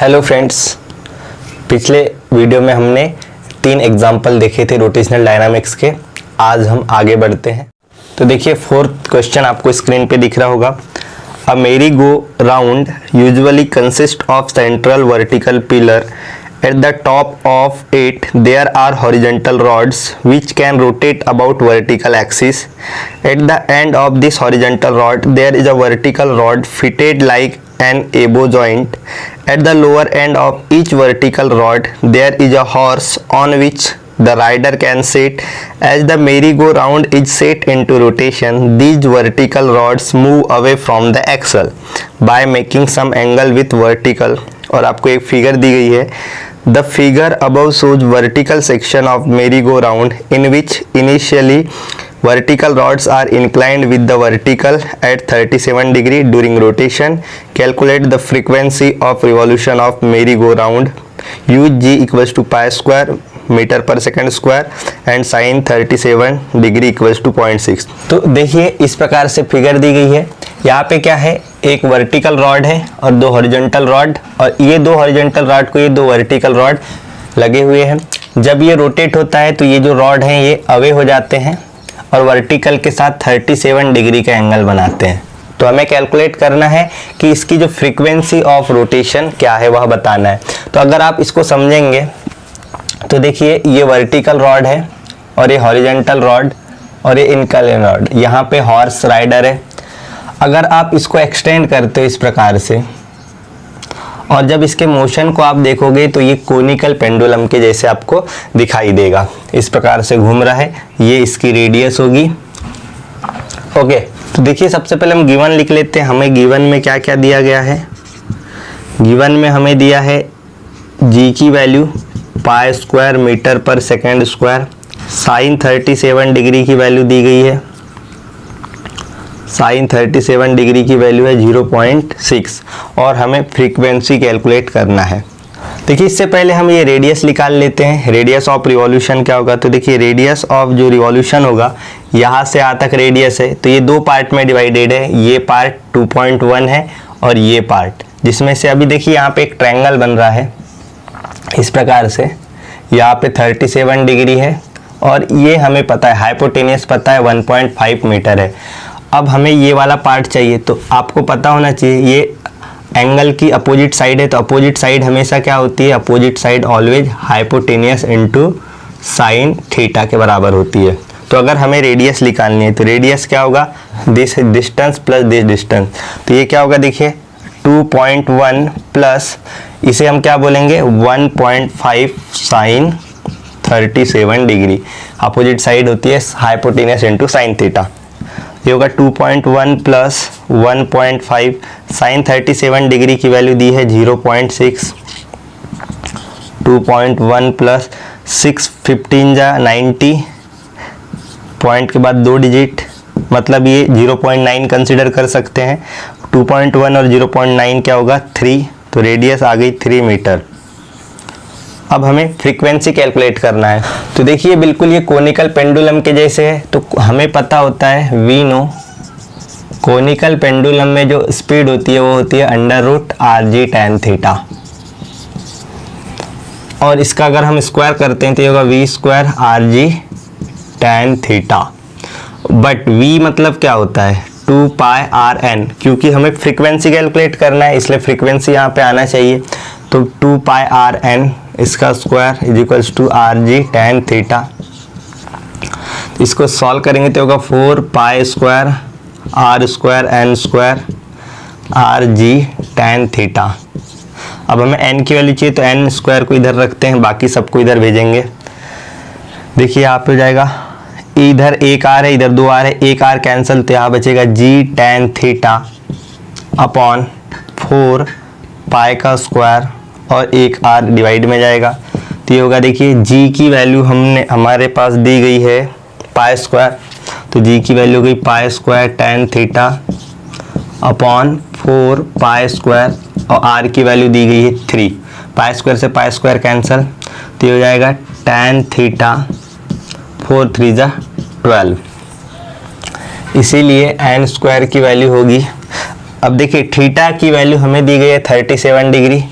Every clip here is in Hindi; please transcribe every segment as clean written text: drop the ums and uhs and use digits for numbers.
हेलो फ्रेंड्स, पिछले वीडियो में हमने 3 एग्जाम्पल देखे थे रोटेशनल डायनामिक्स के। आज हम आगे बढ़ते हैं। तो देखिए, 4th क्वेश्चन आपको स्क्रीन पे दिख रहा होगा। अ मेरी go round usually consist of central vertical pillar. At the top of it there are horizontal rods which can rotate about vertical axis. At the end of this horizontal rod there is a vertical rod fitted like an elbow joint. At the lower end of each vertical rod there is a horse on which the rider can sit. As the merry-go-round is set into rotation, these vertical rods move away from the axle by making some angle with vertical. और आपको एक फिगर दी गई है। The figure above shows vertical section of merry-go-round in which initially vertical rods are inclined with the vertical at 37 degree during rotation. Calculate the frequency of revolution of merry-go-round. Use G equals to pi square metre पर second square and sine 37 degree equals to 0.6। तो देखिए, इस प्रकार से फिगर दी गई है। यहाँ पे क्या है, एक वर्टिकल रॉड है और 2 हॉरिजॉन्टल रॉड, और ये 2 हॉरिजॉन्टल रॉड को ये 2 वर्टिकल रॉड लगे हुए हैं। जब ये रोटेट होता है तो ये जो रॉड हैं ये अवे हो जाते हैं और वर्टिकल के साथ 37 डिग्री का एंगल बनाते हैं। तो हमें कैलकुलेट करना है कि इसकी जो फ्रीक्वेंसी ऑफ रोटेशन क्या है वह बताना है। तो अगर आप इसको समझेंगे तो देखिए, ये वर्टिकल रॉड है और ये हॉरिजॉन्टल रॉड और ये इनक्लाइन रॉड। यहाँ पे हॉर्स राइडर है। अगर आप इसको एक्सटेंड करते हो इस प्रकार से और जब इसके मोशन को आप देखोगे तो ये कोनिकल पेंडुलम के जैसे आपको दिखाई देगा। इस प्रकार से घूम रहा है, ये इसकी रेडियस होगी। ओके, तो देखिए, सबसे पहले हम गिवन लिख लेते हैं। हमें गिवन में क्या क्या दिया गया है। गिवन में हमें दिया है जी की वैल्यू पाई स्क्वायर मीटर पर सेकेंड स्क्वायर, साइन 37 डिग्री की वैल्यू दी गई है। साइन 37 डिग्री की वैल्यू है 0.6 और हमें फ्रीक्वेंसी कैलकुलेट करना है। देखिए, इससे पहले हम ये रेडियस निकाल लेते हैं। रेडियस ऑफ रिवॉल्यूशन क्या होगा, तो देखिए, रेडियस ऑफ जो रिवॉल्यूशन होगा, यहाँ से यहाँ तक रेडियस है तो ये 2 पार्ट में डिवाइडेड है। ये पार्ट 2.1 है और ये पार्ट, जिसमें से अभी देखिए यहाँ पे एक ट्रायंगल बन रहा है इस प्रकार से। यहाँ पे 37 डिग्री है और ये हमें पता है, हाइपोटेनियस पता है 1.5 मीटर है। अब हमें ये वाला पार्ट चाहिए, तो आपको पता होना चाहिए ये एंगल की अपोजिट साइड है। तो अपोजिट साइड हमेशा क्या होती है, opposite side always hypotenuse into sine theta के बराबर होती है। तो अगर हमें रेडियस निकालनी है तो रेडियस क्या होगा, this distance plus this distance. तो ये क्या होगा, देखिए 2.1 प्लस इसे हम क्या बोलेंगे 1.5 साइन 37 डिग्री। अपोजिट साइड होती है हाइपोटेनियस इनटू साइन थीटा। ये होगा 2.1 प्लस 1.5 साइन 37 डिग्री की वैल्यू दी है 0.6। 2.1 प्लस 6 15 जा 90, पॉइंट के बाद 2 डिजिट, मतलब ये 0.9 कंसिडर कर सकते हैं। 2.1 और 0.9 क्या होगा 3, तो रेडियस आ गई 3 मीटर। अब हमें फ्रीक्वेंसी कैलकुलेट करना है। तो देखिए, बिल्कुल ये कोनिकल पेंडुलम के जैसे है। तो हमें पता होता है वी नो कोनिकल पेंडुलम में जो स्पीड होती है वो होती है √RG tan थीटा, और इसका अगर हम स्क्वायर करते हैं तो ये होगा v² RG tan theta. But v मतलब क्या होता है 2 पाई RN, क्योंकि हमें फ्रीक्वेंसी कैलकुलेट करना है इसलिए फ्रीक्वेंसी यहाँ पे आना चाहिए। तो 2 पाई RN इसका square is equals to RG tan theta. इसको सॉल्व करेंगे तो होगा 4 pi square R² N² RG tan theta. अब हमें n की वैल्यू चाहिए तो n² को इधर रखते हैं, बाकी सबको इधर भेजेंगे। देखिए, यहाँ पे हो जाएगा, इधर एक R है, इधर 2 R है, एक R कैंसिल, तो यहाँ बचेगा G tan थीटा अपॉन 4 पाई का स्क्वायर और एक R डिवाइड में जाएगा। तो ये होगा, देखिए G की वैल्यू हमारे पास दी गई है पाई², तो G की वैल्यू गई पाई² tan थीटा अपॉन 4 पाई² और R की वैल्यू दी गई है 3। पाई² से पाई² कैंसिल, तो ये हो जाएगा tan थीटा 4 3 जा 12। इसीलिए n² की वैल्यू होगी। अब देखिए, थीटा की वैल्यू हमें दी गई है 37 डिग्री,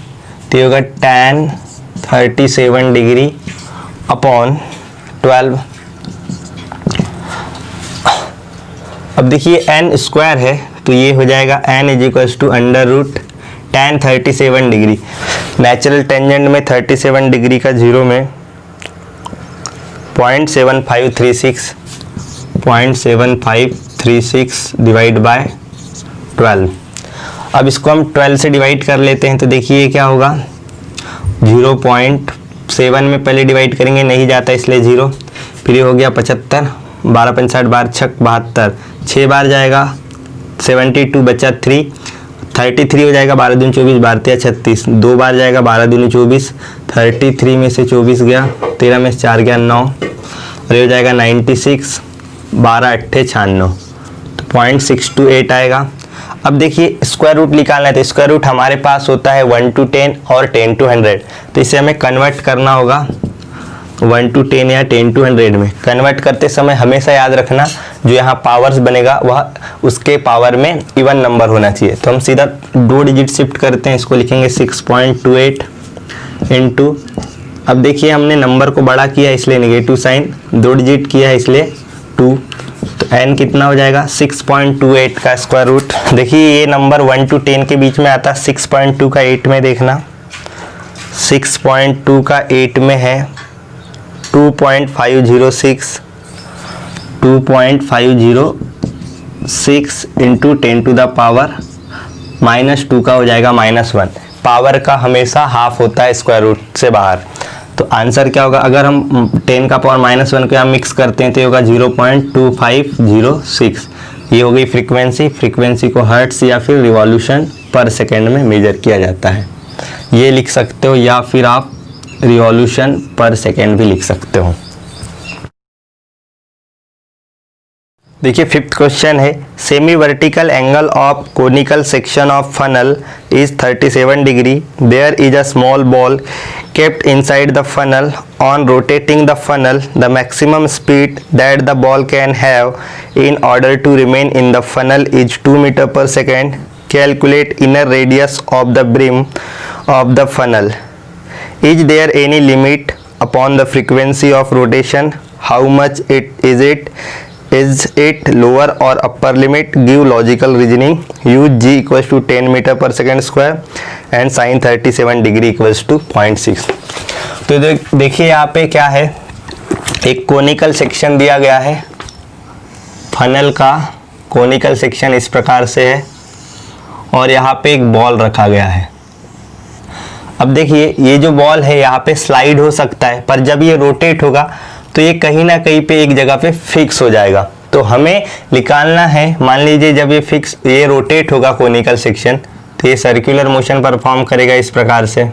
तो ये होगा tan 37 डिग्री अपॉन 12। अब देखिए n स्क्वायर है तो ये हो जाएगा n is equals to under root tan 37 degree. Natural tangent में 37 डिग्री का जीरो में 0.7536 डिवाइड बाय 12। अब इसको हम 12 से डिवाइड कर लेते हैं तो देखिए ये क्या होगा 0.7 में पहले डिवाइड करेंगे, नहीं जाता इसलिए 0, फिर ये हो गया 75, 12 50 12 छक 72, 6 बार जाएगा 72 बचा 3, 33 हो जाएगा, 12 दूनी 24, 12 तिया 36, 2 बार जाएगा 12 दूनी 24, 33 में से 24 गया, 13 में से 4 गया 9, और ये हो जाएगा 96, 12 अट्ठे 96, तो 0.628 आएगा। अब देखिए स्क्वायर रूट निकालना है तो स्क्वायर रूट हमारे पास होता है 1 to 10 और 10 to 100, तो इसे हमें कन्वर्ट करना होगा 1 to 10 या 10 to 100 में। कन्वर्ट करते समय हमेशा याद रखना जो यहाँ पावर्स बनेगा वह उसके पावर में इवन नंबर होना चाहिए। तो हम सीधा 2 डिजिट शिफ्ट करते हैं, इसको लिखेंगे 6.28 इंटू, अब देखिए हमने नंबर को बड़ा किया इसलिए नेगेटिव साइन, 2 डिजिट किया है इसलिए 2, तो n कितना हो जाएगा 6.28 का स्क्वायर रूट। देखिए ये नंबर 1 to 10 के बीच में आता है, 6.2 का 8 में देखना, 6.2 का 8 में है 2.506 इंटू 10 टू द पावर -2 का हो जाएगा -1। पावर का हमेशा हाफ होता है स्क्वायर रूट से बाहर, तो आंसर क्या होगा अगर हम 10 का पावर -1 को यहाँ मिक्स करते हैं तो ये होगा 0.2506। ये हो गई फ्रीक्वेंसी को हर्ट्स या फिर रिवॉल्यूशन पर सेकेंड में मेजर किया जाता है, ये लिख सकते हो, या फिर आप रिवॉल्यूशन पर सेकेंड भी लिख सकते हो। देखिए 5th क्वेश्चन है, semi vertical angle of conical section of funnel is 37 degree, there is a small ball kept inside the funnel. On rotating the funnel, the maximum speed that the ball can have in order to remain in the funnel is 2 meters per second. Calculate inner radius of the brim of the funnel. Is there any limit upon the frequency of rotation? How much is it? Is it lower or upper limit? Give logical reasoning. Use g equals to 10 meter per second square and sin 37 degree equals to 0.6। तो देखिए यहाँ पे क्या है, एक कोनिकल सेक्शन दिया गया है, फनल का कोनिकल सेक्शन इस प्रकार से है और यहाँ पे एक बॉल रखा गया है। अब देखिए ये जो बॉल है यहाँ पे स्लाइड हो सकता है, पर जब ये रोटेट होगा तो ये कहीं ना कहीं पे एक जगह पे फिक्स हो जाएगा। तो हमें निकालना है, मान लीजिए जब ये रोटेट होगा कोनिकल सेक्शन तो ये सर्कुलर मोशन परफॉर्म करेगा इस प्रकार से,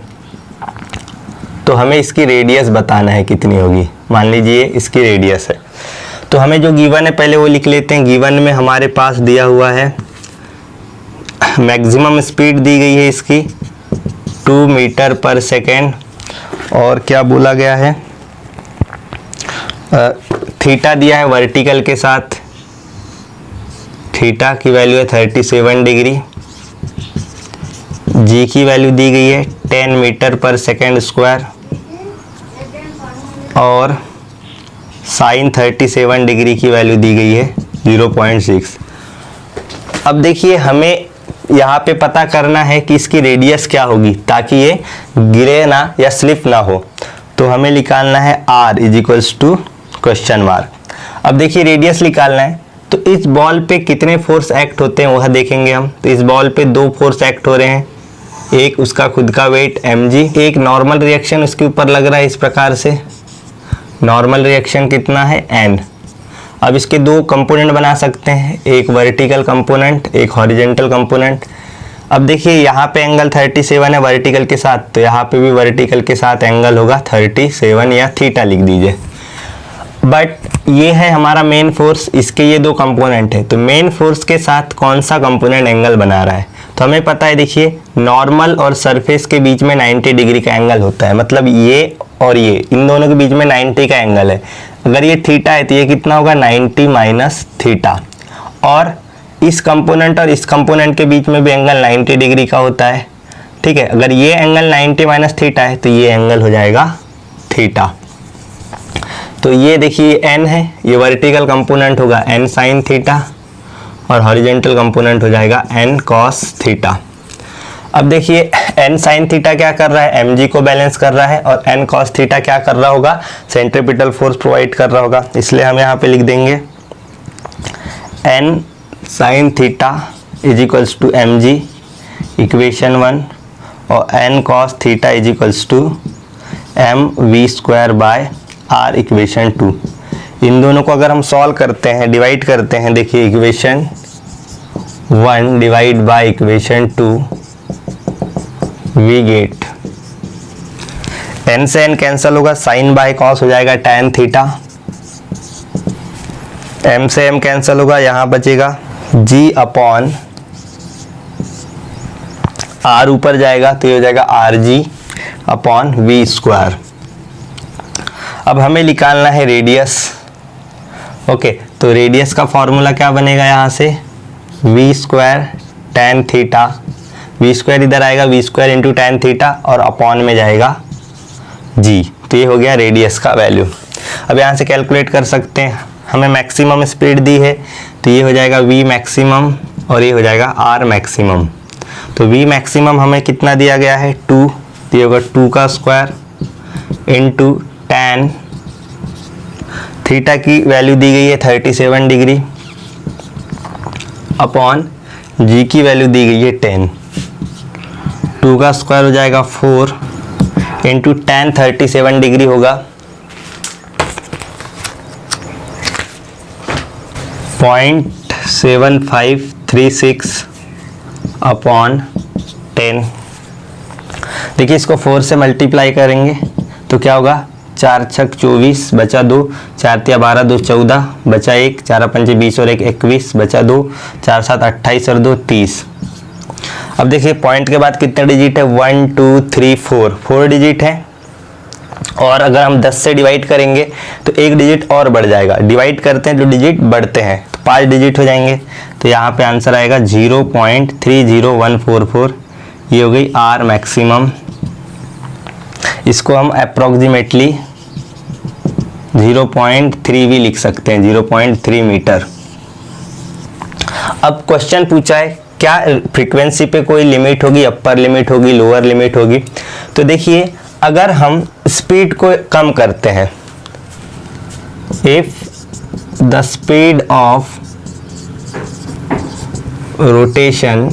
तो हमें इसकी रेडियस बताना है कितनी होगी। मान लीजिए इसकी रेडियस है, तो हमें जो गिवन है पहले वो लिख लेते हैं। गिवन में हमारे पास दिया हुआ है मैक्सिमम स्पीड दी गई है इसकी 2 मीटर पर सेकेंड, और क्या बोला गया है थीटा दिया है वर्टिकल के साथ, थीटा की वैल्यू है 37 डिग्री, जी की वैल्यू दी गई है 10 मीटर पर सेकेंड स्क्वायर, और साइन 37 डिग्री की वैल्यू दी गई है 0.6। अब देखिए हमें यहाँ पे पता करना है कि इसकी रेडियस क्या होगी ताकि ये गिरे ना या स्लिप ना हो, तो हमें निकालना है r is equals to question mark. अब देखिए रेडियस निकालना है तो इस बॉल पे कितने फोर्स एक्ट होते हैं वह देखेंगे हम। तो इस बॉल पे 2 फोर्स एक्ट हो रहे हैं, एक उसका खुद का वेट mg, एक नॉर्मल रिएक्शन उसके ऊपर लग रहा है इस प्रकार से, नॉर्मल रिएक्शन कितना है n। अब इसके 2 कंपोनेंट बना सकते हैं, एक वर्टिकल कंपोनेंट एक हॉरिजेंटल कंपोनेंट। अब देखिए यहाँ पे एंगल 37 है वर्टिकल के साथ, तो यहाँ पे भी वर्टिकल के साथ एंगल होगा 37 या थीटा लिख दीजिए। बट ये है हमारा मेन फोर्स, इसके ये 2 कंपोनेंट है, तो मेन फोर्स के साथ कौन सा कंपोनेंट एंगल बना रहा है, तो हमें पता है देखिए नॉर्मल और सरफेस के बीच में 90 डिग्री का एंगल होता है, मतलब ये और ये इन दोनों के बीच में 90 का एंगल है। अगर ये थीटा है तो ये कितना होगा 90 माइनस थीटा, और इस कंपोनेंट और इस कंपोनेंट के बीच में भी एंगल 90 डिग्री का होता है, ठीक है। अगर ये एंगल 90 माइनस थीटा है तो ये एंगल हो जाएगा थीटा। तो ये देखिए n है, ये वर्टिकल कंपोनेंट होगा n साइन थीटा और हॉरिजॉन्टल कंपोनेंट हो जाएगा n कॉस थीटा। अब देखिए n साइन थीटा क्या कर रहा है, mg को बैलेंस कर रहा है, और n कॉस थीटा क्या कर रहा होगा, सेंट्रीपिटल फोर्स प्रोवाइड कर रहा होगा। इसलिए हम यहाँ पे लिख देंगे n sine theta is equals to mg equation 1 और n cos theta is equals to mv square by r equation 2। इन दोनों को अगर हम सॉल्व करते हैं, डिवाइड करते हैं, देखिए equation 1 divide by equation 2 we get n से n कैंसिल होगा, साइन बाय कॉस हो जाएगा tan थीटा, m से m कैंसिल होगा, यहाँ बचेगा g अपॉन r ऊपर जाएगा तो ये हो जाएगा rg अपॉन वी स्क्वायर। अब हमें निकालना है रेडियस। ओके, तो रेडियस का फॉर्मूला क्या बनेगा, यहाँ से v square tan theta, v square इधर आएगा, v square into tan theta और अपॉन में जाएगा जी। तो ये हो गया रेडियस का वैल्यू। अब यहाँ से कैलकुलेट कर सकते हैं, हमें मैक्सिमम स्पीड दी है तो ये हो जाएगा वी मैक्सिमम और ये हो जाएगा आर मैक्सिमम। तो वी मैक्सिमम हमें कितना दिया गया है 2, तो ये होगा 2 का स्क्वायर इंटू टैन थीटा की वैल्यू दी गई है 37 डिग्री अपॉन जी की वैल्यू दी गई है 10। 2 का स्क्वायर हो जाएगा 4 इंटू टैन 37 डिग्री होगा 0.7536 अपॉन 10। देखिए इसको 4 से मल्टीप्लाई करेंगे तो क्या होगा, 4 छक 24 बचा 2, 4 तिया 12 2 14 बचा 1, 4 पंजे 20 और 1 21 बचा 2, 4 7 28 और 2 30। अब देखिए पॉइंट के बाद कितने डिजिट है, 1 2 3 4 डिजिट है। और अगर हम 10 से डिवाइड करेंगे तो एक डिजिट और बढ़ जाएगा, डिवाइड करते हैं तो डिजिट बढ़ते हैं तो 5 डिजिट हो जाएंगे। तो यहाँ पे आंसर आएगा 0.30144। ये हो गई आर मैक्सिमम। इसको हम अप्रोक्सीमेटली 0.3 भी लिख सकते हैं, 0.3 मीटर। अब क्वेश्चन पूछा है क्या फ्रीक्वेंसी पे कोई लिमिट होगी, अपर लिमिट होगी, लोअर लिमिट होगी। तो देखिए अगर हम स्पीड को कम करते हैं, if the speed of rotation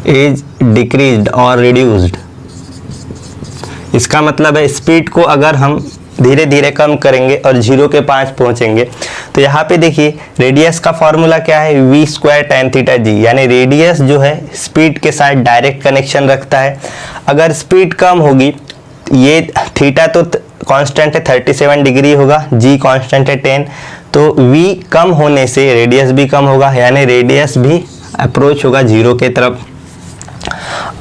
is decreased और रिड्यूस्ड, इसका मतलब है स्पीड को अगर हम धीरे धीरे कम करेंगे और 0 के 5 पहुंचेंगे। तो यहाँ पे देखिए रेडियस का फॉर्मूला क्या है, वी स्क्वायर टैन थीटा जी, यानी रेडियस जो है स्पीड के साथ डायरेक्ट कनेक्शन रखता है। अगर स्पीड कम होगी, ये थीटा तो कांस्टेंट है 37 डिग्री होगा, जी कांस्टेंट है 10, तो वी कम होने से रेडियस भी कम होगा, यानी रेडियस भी अप्रोच होगा 0 के तरफ।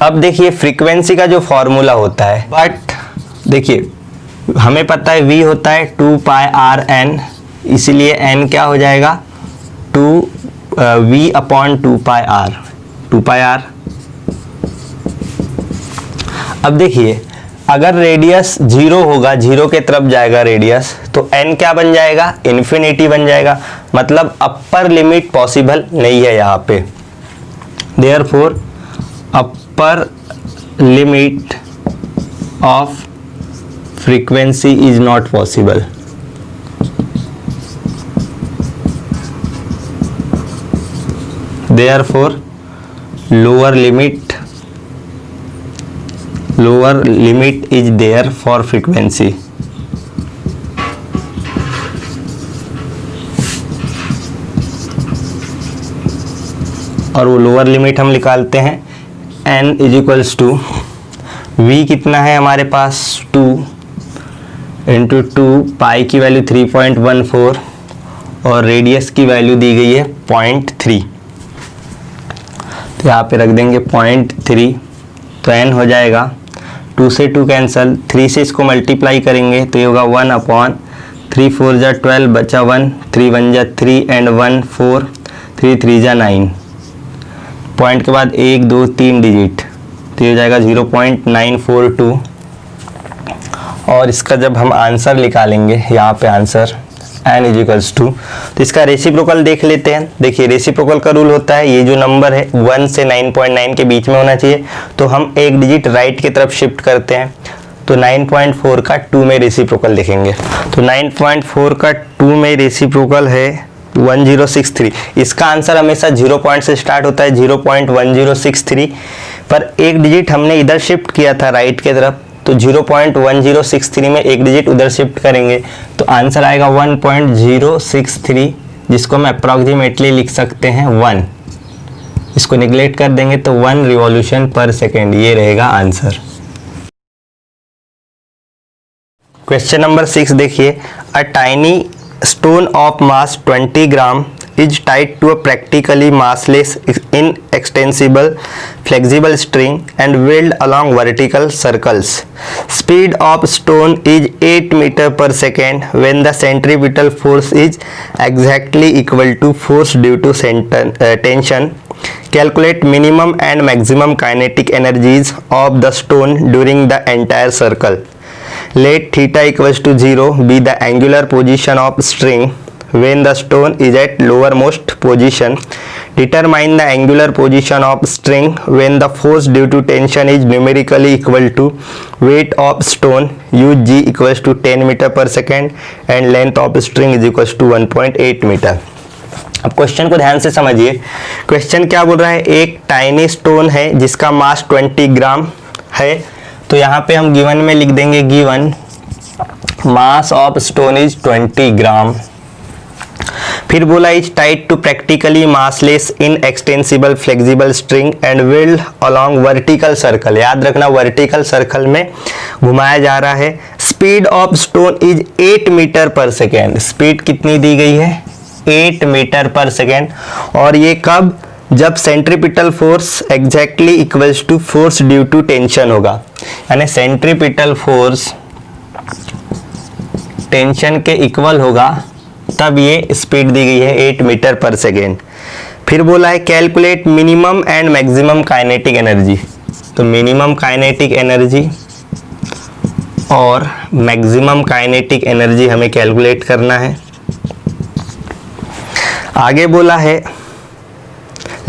अब देखिए फ्रीक्वेंसी का जो फॉर्मूला होता है, बट देखिए हमें पता है v होता है 2 पाई आर एन, इसीलिए n क्या हो जाएगा 2v upon 2 pi R, 2 pi R. अब देखिए अगर रेडियस 0 होगा, 0 के तरफ जाएगा रेडियस, तो n क्या बन जाएगा, इन्फिनिटी बन जाएगा, मतलब अपर लिमिट पॉसिबल नहीं है यहाँ पे। Therefore upper limit of frequency is not possible. Therefore lower limit is there for frequency. और वो लोअर लिमिट हम निकालते हैं n is equals to v कितना है हमारे पास 2 इंटू 2 पाई की वैल्यू 3.14 और रेडियस की वैल्यू दी गई है 0.3, तो यहाँ पे रख देंगे 0.3। तो n हो जाएगा 2 से 2 कैंसल, 3 से इसको मल्टीप्लाई करेंगे तो ये होगा 1 अपॉन 3 4 जा 12 बचा 1, 3 1 जा 3 एंड 1 4, 3 3 जा 9, पॉइंट के बाद 1 2 3 डिजिट, तो ये हो जाएगा 0.942। और इसका जब हम आंसर निकालेंगे यहाँ पे answer n is equals to, तो इसका रेसिप्रोकल देख लेते हैं। देखिए रेसिप्रोकल का रूल होता है ये जो नंबर है 1 से 9.9 के बीच में होना चाहिए, तो हम एक डिजिट राइट की तरफ शिफ्ट करते हैं, तो 9.4 का 2 में रेसिप्रोकल देखेंगे। तो 9.4 का 2 में रेसिप्रोकल है 1063। इसका आंसर हमेशा 0 पॉइंट से स्टार्ट होता है 0.1063, पर एक डिजिट हमने इधर शिफ्ट किया था राइट की तरफ, तो 0.1063 में एक डिजिट उधर शिफ्ट करेंगे तो आंसर आएगा 1.063, जिसको हम अप्रॉक्सीमेटली लिख सकते हैं 1। इसको निगलेक्ट कर देंगे तो 1 रिवॉल्यूशन पर सेकेंड, ये रहेगा आंसर। क्वेश्चन नंबर 6 देखिए, a tiny stone of mass 20 gram is tied to a practically massless, inextensible, flexible string and whirled along vertical circles. Speed of stone is 8 meter per second when the centripetal force is exactly equal to force due to tension. Calculate minimum and maximum kinetic energies of the stone during the entire circle. Let theta equals to 0 be the angular position of string when the stone is at lowermost position. Determine the angular position of string when the force due to tension is numerically equal to weight of stone. Use g equals to 10 meter per second and length of string is equals to 1.8 meter. अब क्वेश्चन को ध्यान से समझिए। क्वेश्चन क्या बोल रहा है, एक टाइनी स्टोन है जिसका मास 20 ग्राम है, तो यहाँ पे हम गिवन में लिख देंगे given mass of stone is 20 gram. फिर बोला is tied to practically massless inextensible flexible string and whirled along vertical circle. याद रखना वर्टिकल सर्कल में घुमाया जा रहा है। Speed of stone is 8 metre पर सेकेंड। स्पीड कितनी दी गई है, 8 मीटर पर सेकेंड। और ये कब, जब centripetal force exactly equals to force due to tension होगा, यानी सेंट्रीपिटल फोर्स टेंशन के इक्वल होगा, तब ये स्पीड दी गई है 8 मीटर पर सेकेंड। फिर बोला है calculate minimum and maximum kinetic energy, तो मिनिमम काइनेटिक एनर्जी और मैक्सिमम काइनेटिक एनर्जी हमें कैलकुलेट करना है। आगे बोला है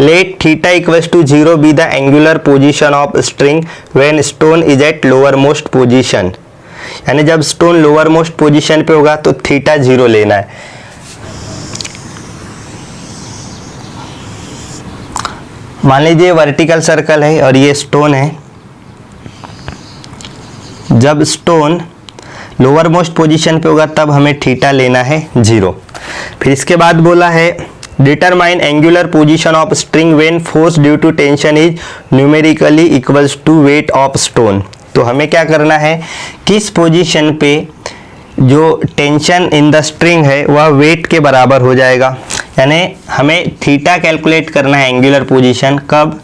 let theta equals to 0 be the angular position of string when stone is at lower most position, यानी जब स्टोन लोअर मोस्ट पोजीशन पे होगा तो थीटा 0 लेना है। मान लीजिए वर्टिकल सर्कल है और ये स्टोन है, जब स्टोन लोअर मोस्ट पोजीशन पे होगा तब हमें थीटा लेना है 0। फिर इसके बाद बोला है determine angular position of string when force due to tension is numerically equals to weight of stone. तो हमें क्या करना है, किस पोजीशन पे जो टेंशन इन द स्ट्रिंग है वह वेट के बराबर हो जाएगा, यानी हमें थीटा कैलकुलेट करना है एंगुलर पोजीशन कब,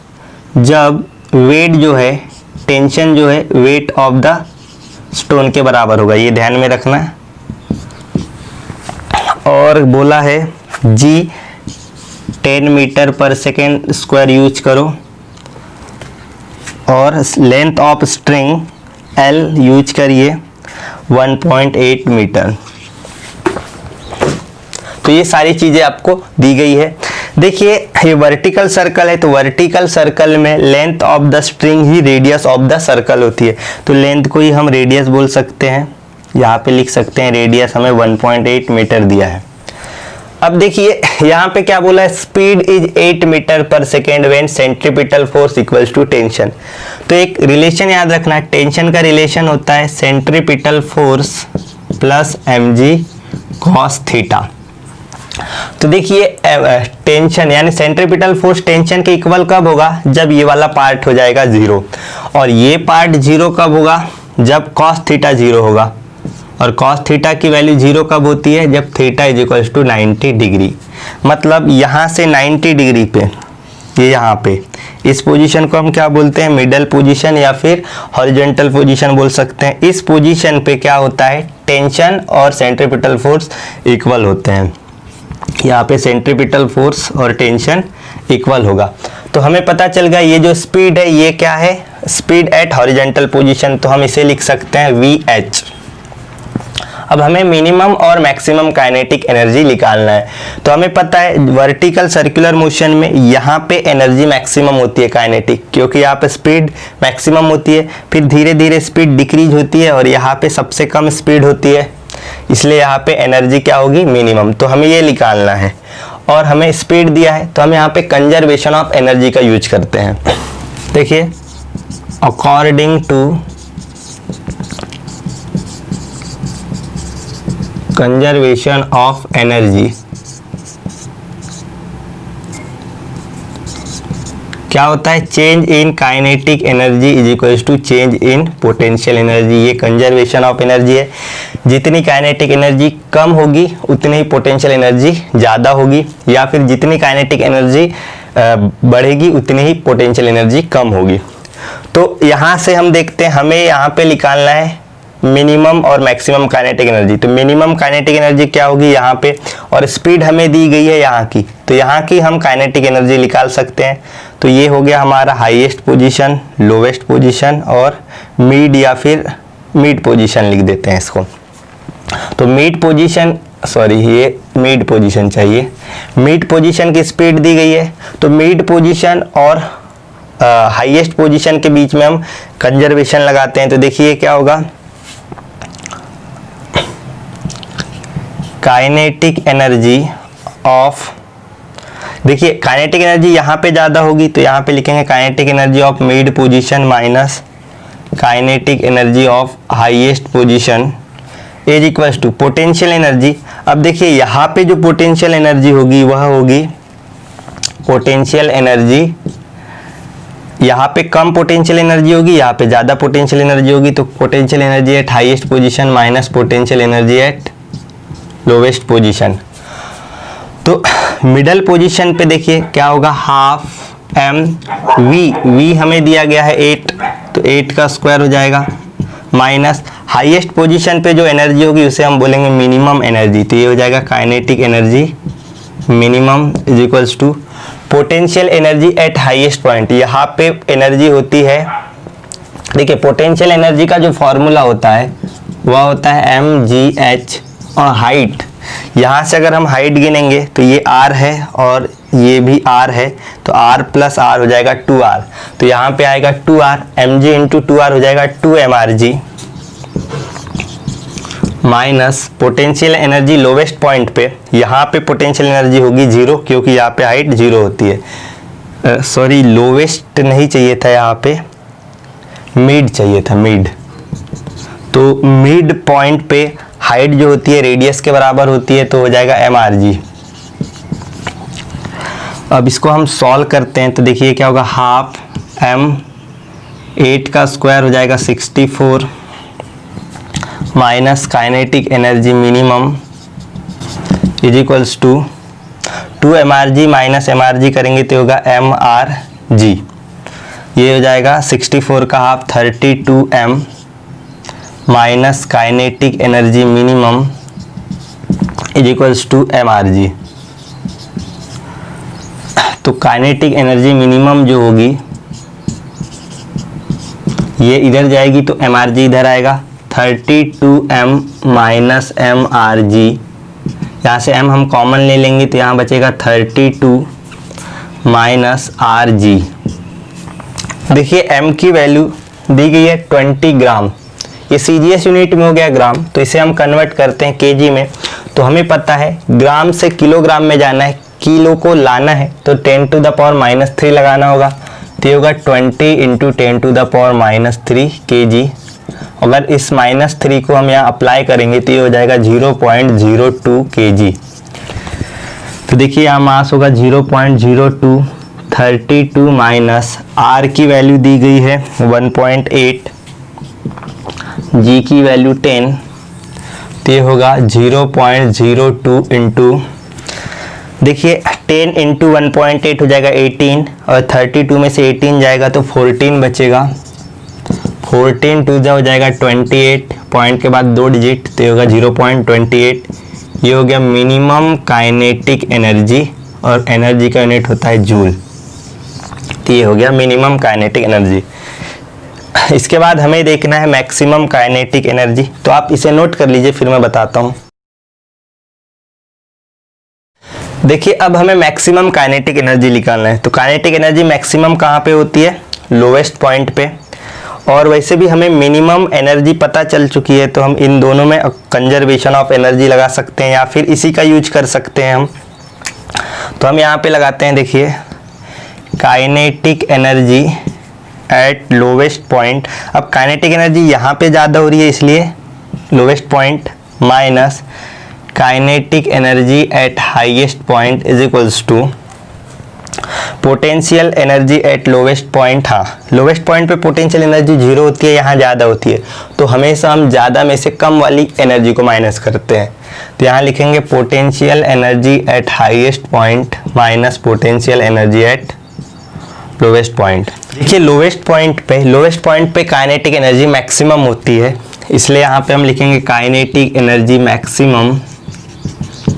जब वेट जो है, टेंशन जो है वेट ऑफ द स्टोन के बराबर होगा, ये ध्यान में रखना। और बोला है जी 10 मीटर पर सेकेंड स्क्वायर यूज करो और length of string L use करिए 1.8 मीटर। तो ये सारी चीजें आपको दी गई है। देखिए ये वर्टिकल सर्कल है, तो वर्टिकल सर्कल में length of the string he radius of the circle होती है, तो लेंथ को ही हम रेडियस बोल सकते हैं। यहाँ पे लिख सकते हैं रेडियस हमें 1.8 मीटर दिया है। अब देखिए यहाँ पे क्या बोला है, स्पीड इज 8 मीटर पर second when centripetal force equals to tension. तो एक रिलेशन याद रखना, टेंशन का रिलेशन होता है centripetal force plus mg cos theta. तो देखिए टेंशन यानी सेंट्रीपिटल फोर्स टेंशन के इक्वल कब होगा, जब ये वाला पार्ट हो जाएगा 0, और ये पार्ट 0 कब होगा, जब cos थीटा 0 होगा। और cos थीटा की वैल्यू 0 कब होती है, जब theta is equals to 90 degree. मतलब यहाँ से 90 डिग्री पे, ये यहाँ पे इस पोजीशन को हम क्या बोलते हैं, मिडल पोजीशन या फिर हॉरिजॉन्टल पोजीशन बोल सकते हैं। इस पोजीशन पे क्या होता है, टेंशन और सेंट्रीपिटल फोर्स इक्वल होते हैं। यहाँ पे सेंट्रीपिटल फोर्स और टेंशन इक्वल होगा। तो हमें पता चल गया ये जो स्पीड है ये क्या है, स्पीड एट हॉरिजॉन्टल पोजीशन, तो हम इसे लिख सकते हैं VH। अब हमें मिनिमम और मैक्सिमम काइनेटिक एनर्जी निकालना है। तो हमें पता है वर्टिकल सर्कुलर मोशन में यहाँ पे एनर्जी मैक्सिमम होती है काइनेटिक, क्योंकि यहाँ पे स्पीड मैक्सिमम होती है, फिर धीरे धीरे स्पीड डिक्रीज होती है और यहाँ पे सबसे कम स्पीड होती है, इसलिए यहाँ पे एनर्जी क्या होगी, मिनिमम। तो हमें ये निकालना है और हमें स्पीड दिया है, तो हम यहाँ पे कंजर्वेशन ऑफ एनर्जी का यूज करते हैं। देखिए, according to conservation of energy क्या होता है, change in kinetic energy is equals to change in potential energy. ये कंजर्वेशन ऑफ एनर्जी है, जितनी काइनेटिक एनर्जी कम होगी उतनी ही पोटेंशियल एनर्जी ज़्यादा होगी, या फिर जितनी काइनेटिक एनर्जी बढ़ेगी उतनी ही पोटेंशियल एनर्जी कम होगी। तो यहाँ से हम देखते हैं, हमें यहाँ पे निकालना है मिनिमम और मैक्सिमम काइनेटिक एनर्जी। तो मिनिमम काइनेटिक एनर्जी क्या होगी यहाँ पे, और स्पीड हमें दी गई है यहाँ की, तो यहाँ की हम काइनेटिक एनर्जी निकाल सकते हैं। तो ये हो गया हमारा हाईएस्ट पोजीशन, लोवेस्ट पोजीशन और मिड या फिर मिड पोजीशन लिख देते हैं इसको। तो मिड पोजीशन, सॉरी ये मिड पोजीशन चाहिए, मिड पोजीशन की स्पीड दी गई है, तो मिड पोजीशन और हाईएस्ट पोजीशन के बीच में हम कंजर्वेशन लगाते हैं। तो देखिए क्या होगा, काइनेटिक एनर्जी ऑफ, देखिए काइनेटिक एनर्जी यहाँ पे ज़्यादा होगी तो यहाँ पे लिखेंगे kinetic energy of mid position minus kinetic energy of highest position is equals to potential energy. अब देखिए यहाँ पे जो पोटेंशियल एनर्जी होगी वह होगी पोटेंशियल एनर्जी, यहाँ पे कम पोटेंशियल एनर्जी होगी, यहाँ पे ज़्यादा पोटेंशियल एनर्जी होगी, तो potential energy at highest position minus potential energy at lowest position. तो मिडल पोजीशन पे देखिए क्या होगा, हाफ एम वी हमें दिया गया है 8, तो 8 का स्क्वायर हो जाएगा, माइनस हाईएस्ट पोजीशन पे जो एनर्जी होगी उसे हम बोलेंगे मिनिमम एनर्जी, तो ये हो जाएगा kinetic energy minimum is equals to potential energy at highest point. यहाँ पे एनर्जी होती है, देखिए पोटेंशियल एनर्जी का जो फॉर्मूला होता है वह होता है mgh, और हाइट, यहाँ से अगर हम हाइट गिनेंगे तो ये r है और ये भी r है, तो r प्लस r हो जाएगा 2r, तो यहाँ पे आएगा 2r, mg इंटू 2r हो जाएगा 2mrg, minus potential energy lowest point पे, यहाँ पे पोटेंशियल एनर्जी होगी 0 क्योंकि यहाँ पे हाइट 0 होती है, सॉरी लोवेस्ट नहीं चाहिए था, यहाँ पे मिड चाहिए था, मिड। तो मिड पॉइंट पे हाइट जो होती है रेडियस के बराबर होती है, तो हो जाएगा mrg। अब इसको हम सॉल्व करते हैं, तो देखिए क्या होगा, हाफ m 8 का स्क्वायर हो जाएगा 64 minus kinetic energy minimum is equals to 2mrg minus mrg करेंगे तो होगा mrg, ये हो जाएगा 64 का half 32m minus kinetic energy minimum is equals to mrg। तो काइनेटिक एनर्जी मिनिमम जो होगी ये इधर जाएगी तो mrg इधर आएगा, 32m माइनस mrg, यहाँ से m हम कॉमन ले लेंगे तो यहाँ बचेगा 32 माइनस rg। देखिए m की वैल्यू दी गई है 20 ग्राम, ये CGS यूनिट में हो गया ग्राम, तो इसे हम कन्वर्ट करते हैं केजी में। तो हमें पता है ग्राम से किलोग्राम में जाना है, किलो को लाना है तो 10 टू द पावर माइनस 3 लगाना होगा, तो ये होगा 20 into 10 to the power minus 3 kg। अगर इस -3 को हम यहाँ अप्लाई करेंगे तो ये हो जाएगा 0.02 kg। तो देखिए यहाँ मास होगा 0.02, 32 माइनस r की वैल्यू दी गई है 1.8, g की वैल्यू 10, तो ये होगा 0.02 इंटू, देखिए 10 इंटू 1.8 हो जाएगा 18, और 32 में से 18 जाएगा तो 14 बचेगा, 14 टू जा हो जाएगा 28, पॉइंट के बाद 2 डिजिट, तो ये होगा 0.28। ये हो गया मिनिमम काइनेटिक एनर्जी, और एनर्जी का यूनिट होता है जूल। तो ये हो गया मिनिमम काइनेटिक एनर्जी। इसके बाद हमें देखना है मैक्सिमम काइनेटिक एनर्जी, तो आप इसे नोट कर लीजिए, फिर मैं बताता हूँ। देखिए अब हमें मैक्सिमम काइनेटिक एनर्जी निकालना है। तो काइनेटिक एनर्जी मैक्सिमम कहाँ पे होती है? लोवेस्ट पॉइंट पे। और वैसे भी हमें मिनिमम एनर्जी पता चल चुकी है, तो हम इन दोनों में कंजर्वेशन ऑफ एनर्जी लगा सकते हैं या फिर इसी का यूज कर सकते हैं हम। तो हम यहाँ पे लगाते हैं, देखिए kinetic energy at lowest point. अब काइनेटिक एनर्जी यहाँ पे ज़्यादा हो रही है इसलिए lowest point minus kinetic energy at highest point is equals to potential energy at lowest point. हाँ, लोवेस्ट पॉइंट पे पोटेंशियल एनर्जी 0 होती है, यहाँ ज़्यादा होती है, तो हमेशा हम ज़्यादा में से कम वाली एनर्जी को माइनस करते हैं। तो यहाँ लिखेंगे potential energy at highest point minus potential energy at lowest point. देखिए लोवेस्ट पॉइंट पे काइनेटिक एनर्जी मैक्सिमम होती है, इसलिए यहाँ पे हम लिखेंगे kinetic energy maximum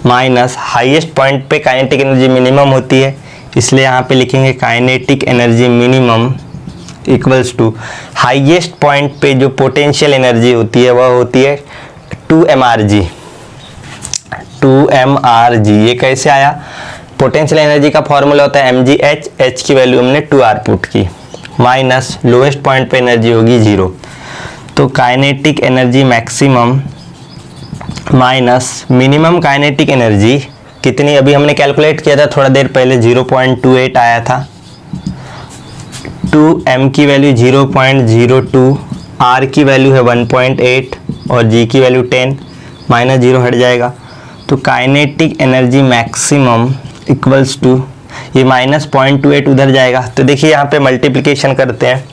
minus highest point पे काइनेटिक एनर्जी मिनिमम होती है, इसलिए यहाँ पे लिखेंगे kinetic energy minimum equals to highest point पे जो पोटेंशियल एनर्जी होती है वह होती है 2mRG। 2mRG ये कैसे आया? पोटेंशियल एनर्जी का फॉर्मूला होता है mgh, h की वैल्यू हमने 2r पुट की, माइनस लोवेस्ट पॉइंट पे एनर्जी होगी 0। तो kinetic energy maximum minus minimum kinetic energy कितनी, अभी हमने कैलकुलेट किया था थोड़ा देर पहले, 0.28 आया था। 2m की वैल्यू 0.02, r की वैल्यू है 1.8 और g की वैल्यू 10, माइनस 0 हट जाएगा। तो kinetic energy maximum equals to, ये माइनस 0.28 उधर जाएगा, तो देखिए यहाँ पे मल्टीप्लिकेशन करते हैं,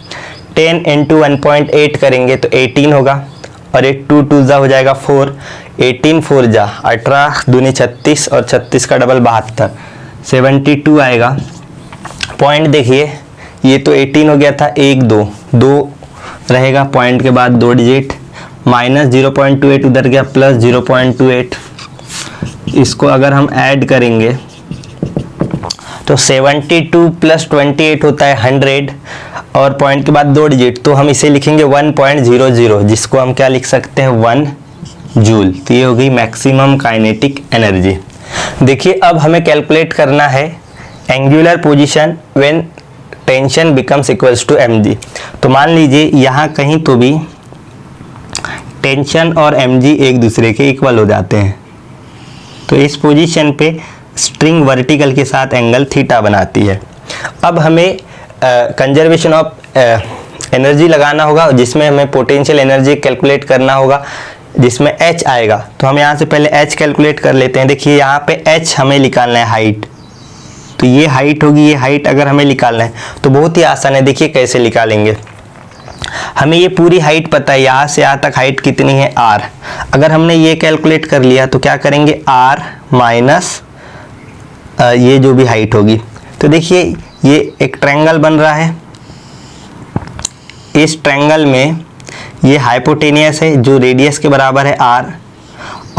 10 इंटू 1.8 करेंगे तो 18 होगा, और एक 2 2 जा हो जाएगा 4, 18 4 जा 18 दूनी 36 और 36 का डबल 72, 72 आएगा। पॉइंट देखिए ये तो 18 हो गया था, 1 2 2 रहेगा, पॉइंट के बाद 2 डिजिट, माइनस 0.28 उधर गया, प्लस 0.28। इसको अगर हम ऐड करेंगे तो 72 प्लस 28 होता है 100, और पॉइंट के बाद 2 डिजिट, तो हम इसे लिखेंगे 1.00, जिसको हम क्या लिख सकते हैं 1 जूल। तो ये हो गई मैक्सिमम काइनेटिक एनर्जी। देखिए अब हमें कैलकुलेट करना है angular position when tension becomes equals to mg। तो मान लीजिए यहाँ कहीं तो भी टेंशन और mg एक दूसरे के इक्वल हो जाते हैं, तो इस पोजीशन पे स्ट्रिंग वर्टिकल के साथ एंगल थीटा बनाती है। अब हमें कंजर्वेशन ऑफ एनर्जी लगाना होगा, जिसमें हमें पोटेंशियल एनर्जी कैलकुलेट करना होगा, जिसमें h आएगा। तो हम यहाँ से पहले h कैलकुलेट कर लेते हैं। देखिए यहाँ पे h हमें निकालना है हाइट, तो ये हाइट होगी, ये हाइट अगर हमें निकालना है तो बहुत ही आसान है। देखिए कैसे निकालेंगे, हमें ये पूरी हाइट पता है, यहाँ से यहाँ तक हाइट कितनी है r। अगर हमने ये कैलकुलेट कर लिया तो क्या करेंगे r माइनस ये जो भी हाइट होगी। तो देखिए ये एक ट्रायंगल बन रहा है, इस ट्रायंगल में ये हाइपोटेनियस है जो रेडियस के बराबर है r,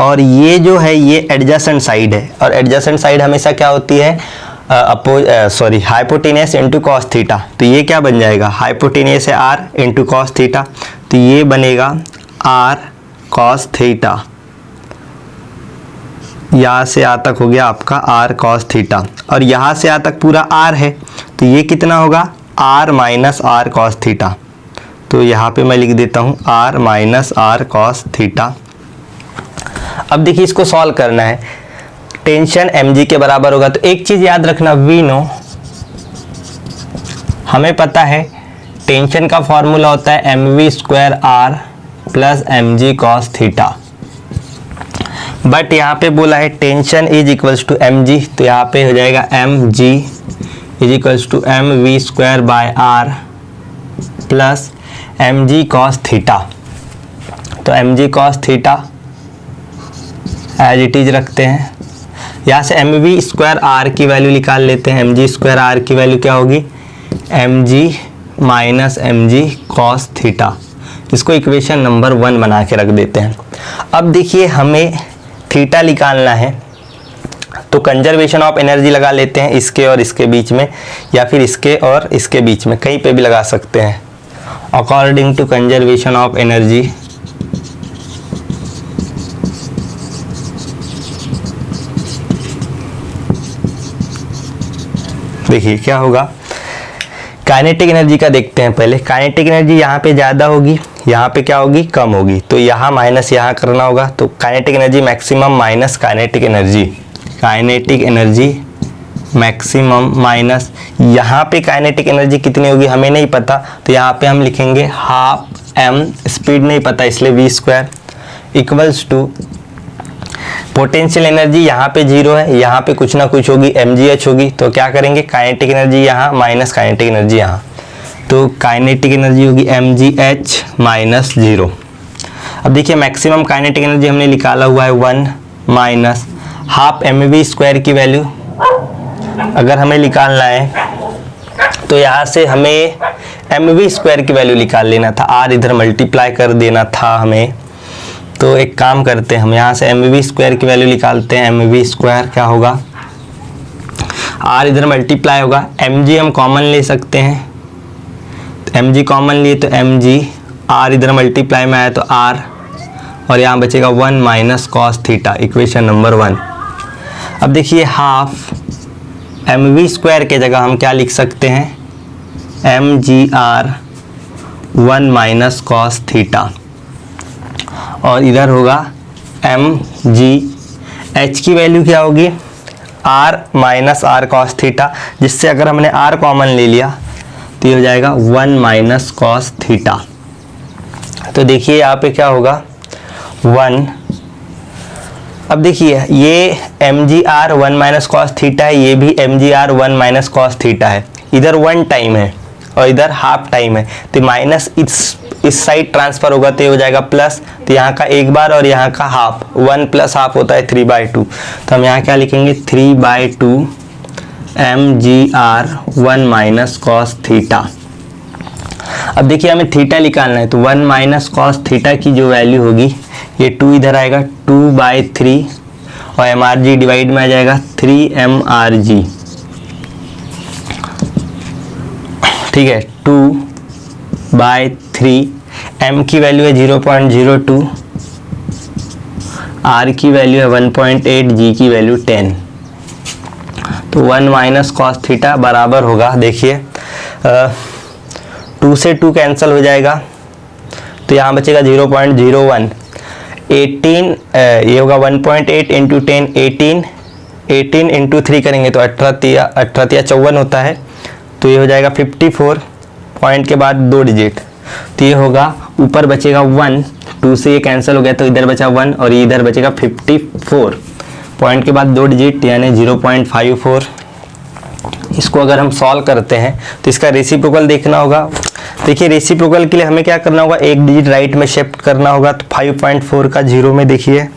और ये जो है ये एडजेसेंट साइड है, और एडजेसेंट साइड हमेशा क्या होती है हाइपोटेनियस इंटू कॉस थीटा। तो ये क्या बन जाएगा, हाइपोटेनियस है r इंटू कॉस थीटा, तो ये बनेगा r कॉस थीटा। यहाँ से यहाँ तक हो गया आपका r कॉस थीटा, और यहाँ से यहाँ तक पूरा r है, तो ये कितना होगा r minus r cos theta. तो यहाँ पे मैं लिख देता हूँ r minus r cos theta. अब देखिए इसको सॉल्व करना है, टेंशन mg के बराबर होगा। तो एक चीज़ याद रखना, वी नो, हमें पता है टेंशन का फॉर्मूला होता है mv square r plus mg cos theta, but यहाँ पे बोला है tension is equals to mg, तो यहाँ पे हो जाएगा mg is equals to mv square by r plus mg cos theta. तो mg cos theta as it is रखते हैं, यहाँ से mv स्क्वायर r की वैल्यू निकाल लेते हैं। mg स्क्वायर r की वैल्यू क्या होगी, mg minus mg cos theta. इसको इक्वेशन नंबर 1 बना के रख देते हैं। अब देखिए हमें थीटा निकालना है, तो कंजर्वेशन ऑफ एनर्जी लगा लेते हैं इसके और इसके बीच में, या फिर इसके और इसके बीच में, कहीं पे भी लगा सकते हैं। According to conservation of energy देखिए क्या होगा। काइनेटिक एनर्जी का देखते हैं पहले। काइनेटिक एनर्जी यहाँ पे ज़्यादा होगी, यहाँ पे क्या होगी, कम होगी, तो यहाँ माइनस यहाँ करना होगा। तो kinetic energy maximum minus kinetic energy, kinetic energy maximum minus, यहाँ पे काइनेटिक एनर्जी कितनी होगी हमें नहीं पता, तो यहाँ पे हम लिखेंगे हाफ एम, स्पीड नहीं पता इसलिए v square equals to potential energy यहाँ पे 0 है, यहाँ पे कुछ ना कुछ होगी mgh होगी, तो क्या करेंगे काइनेटिक एनर्जी यहाँ माइनस काइनेटिक एनर्जी यहाँ, तो काइनेटिक एनर्जी होगी mgh माइनस 0। अब देखिए मैक्सिमम काइनेटिक एनर्जी हमने निकाला हुआ है 1 माइनस हाफ mv स्क्वायर की वैल्यू अगर हमें निकालना है तो यहाँ से हमें mv स्क्वायर की वैल्यू निकाल लेना था, r इधर मल्टीप्लाई कर देना था हमें। तो एक काम करते हैं, हम यहाँ से mv स्क्वायर की वैल्यू निकालते हैं। mv स्क्वायर क्या होगा, r इधर मल्टीप्लाई होगा, mg हम कॉमन ले सकते हैं, mg कॉमन लिए तो mg, r इधर मल्टीप्लाई में आया तो r, और यहाँ बचेगा 1 minus cos theta, equation number 1। अब देखिए हाफ mv स्क्वायर के जगह हम क्या लिख सकते हैं, mgr 1 माइनस कॉस थीटा, और इधर होगा mgh की वैल्यू क्या होगी, r minus r cos theta, जिससे अगर हमने r कॉमन ले लिया तो ये हो जाएगा 1 माइनस कॉस थीटा। तो देखिए यहाँ पे क्या होगा 1। अब देखिए ये mgr 1 माइनस कॉस थीटा है, ये भी mgr 1 माइनस कॉस थीटा है, इधर 1 टाइम है और इधर हाफ टाइम है, तो माइनस इस साइड ट्रांसफर होगा तो ये हो जाएगा प्लस, तो यहाँ का एक बार और यहाँ का हाफ, 1 प्लस हाफ होता है 3/2, तो हम यहाँ क्या लिखेंगे 3/2 mgr 1 माइनस कॉस थीटा। अब देखिए हमें थीटा निकालना है, तो 1 माइनस कॉस थीटा की जो वैल्यू होगी ये 2 इधर आएगा 2/3, और mrg डिवाइड में आ जाएगा 3mrg, ठीक है 2/3, m की वैल्यू है 0.02, r की वैल्यू है 1.8, g की वैल्यू 10, तो 1 माइनस कॉस थीटा बराबर होगा, देखिए 2 से 2 कैंसिल हो जाएगा, तो यहाँ बचेगा 0.01, 18 ये होगा 1.8 इंटू 10 18 इंटू 3 करेंगे तो 18 54 होता है, तो ये हो जाएगा 54, पॉइंट के बाद 2 डिजिट, तो ये होगा ऊपर बचेगा 1, 2 से ये कैंसिल हो गया तो इधर बचा 1 और ये इधर बचेगा 54, पॉइंट के बाद 2 डिजिट यानी 0.54। इसको अगर हम सॉल्व करते हैं तो इसका रेसिप्रोकल देखना होगा। देखिए रेसिप्रोकल के लिए हमें क्या करना होगा, एक डिजिट राइट में शिफ्ट करना होगा, तो 5.4 का 0 में देखिए